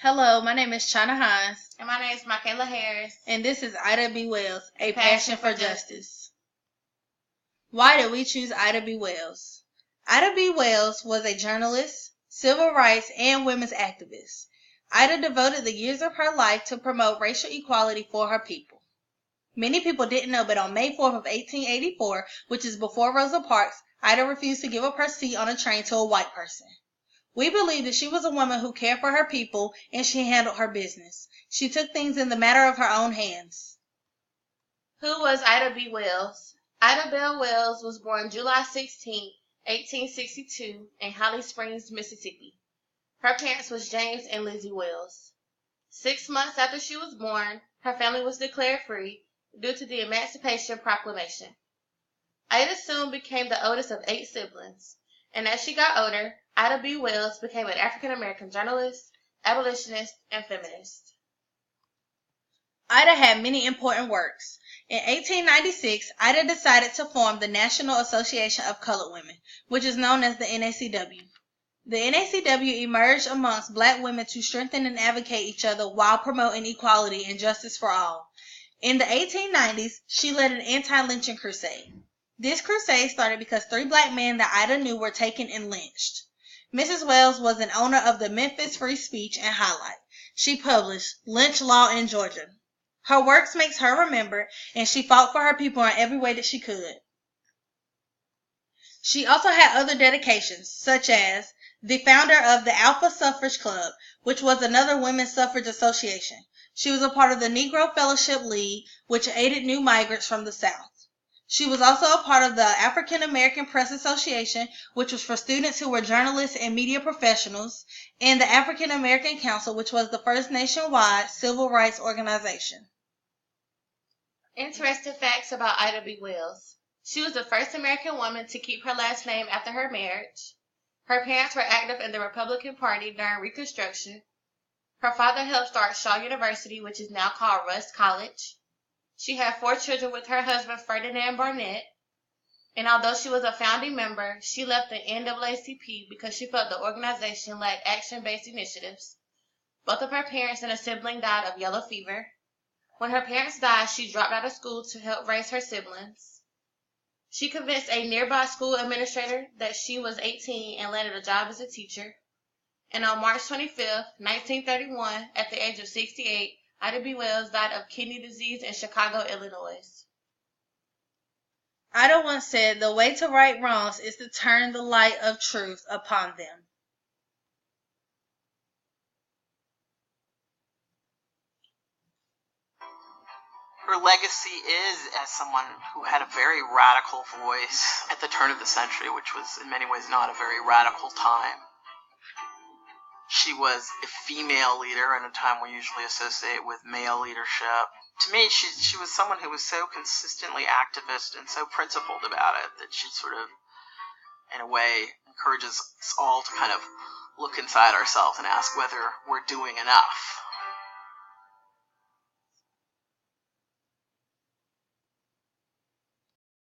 Hello, my name is Chana Hines, And my name is Michaela Harris. and this is Ida B. Wells, A Passion for Justice. Why did we choose Ida B. Wells? Ida B. Wells was a journalist, civil rights, and women's activist. Ida devoted the years of her life to promote racial equality for her people. Many people didn't know, but on May 4th of 1884, which is before Rosa Parks, Ida refused to give up her seat on a train to a white person. We believe that she was a woman who cared for her people and she handled her business. She took things in the matter of her own hands. Who was Ida B. Wells? Ida Bell Wells was born July 16, 1862 in Holly Springs, Mississippi. Her parents was James and Lizzie Wells. 6 months after she was born, her family was declared free due to the Emancipation Proclamation. Ida soon became the oldest of 8 siblings, and as she got older, Ida B. Wells became an African-American journalist, abolitionist, and feminist. Ida had many important works. In 1896, Ida decided to form the National Association of Colored Women, which is known as the NACW. The NACW emerged amongst black women to strengthen and advocate each other while promoting equality and justice for all. In the 1890s, she led an anti-lynching crusade. This crusade started because 3 black men that Ida knew were taken and lynched. Mrs. Wells was an owner of the Memphis Free Speech and Highlight. She published Lynch Law in Georgia. Her works makes her remembered, and she fought for her people in every way that she could. She also had other dedications, such as the founder of the Alpha Suffrage Club, which was another women's suffrage association. She was a part of the Negro Fellowship League, which aided new migrants from the South. She was also a part of the African American Press Association, which was for students who were journalists and media professionals, and the African American Council, which was the first nationwide civil rights organization. Interesting facts about Ida B. Wells. She was the first American woman to keep her last name after her marriage. Her parents were active in the Republican Party during Reconstruction. Her father helped start Shaw University, which is now called Rust College. She had 4 children with her husband, Ferdinand Barnett. And although she was a founding member, she left the NAACP because she felt the organization lacked action-based initiatives. Both of her parents and a sibling died of yellow fever. When her parents died, she dropped out of school to help raise her siblings. She convinced a nearby school administrator that she was 18 and landed a job as a teacher. And on March 25, 1931, at the age of 68, Ida B. Wells died of kidney disease in Chicago, Illinois. Ida once said, "The way to right wrongs is to turn the light of truth upon them." Her legacy is as someone who had a very radical voice at the turn of the century, which was in many ways not a very radical time. She was a female leader in a time we usually associate with male leadership. To me, she was someone who was so consistently activist and so principled about it that she sort of, in a way, encourages us all to kind of look inside ourselves and ask whether we're doing enough.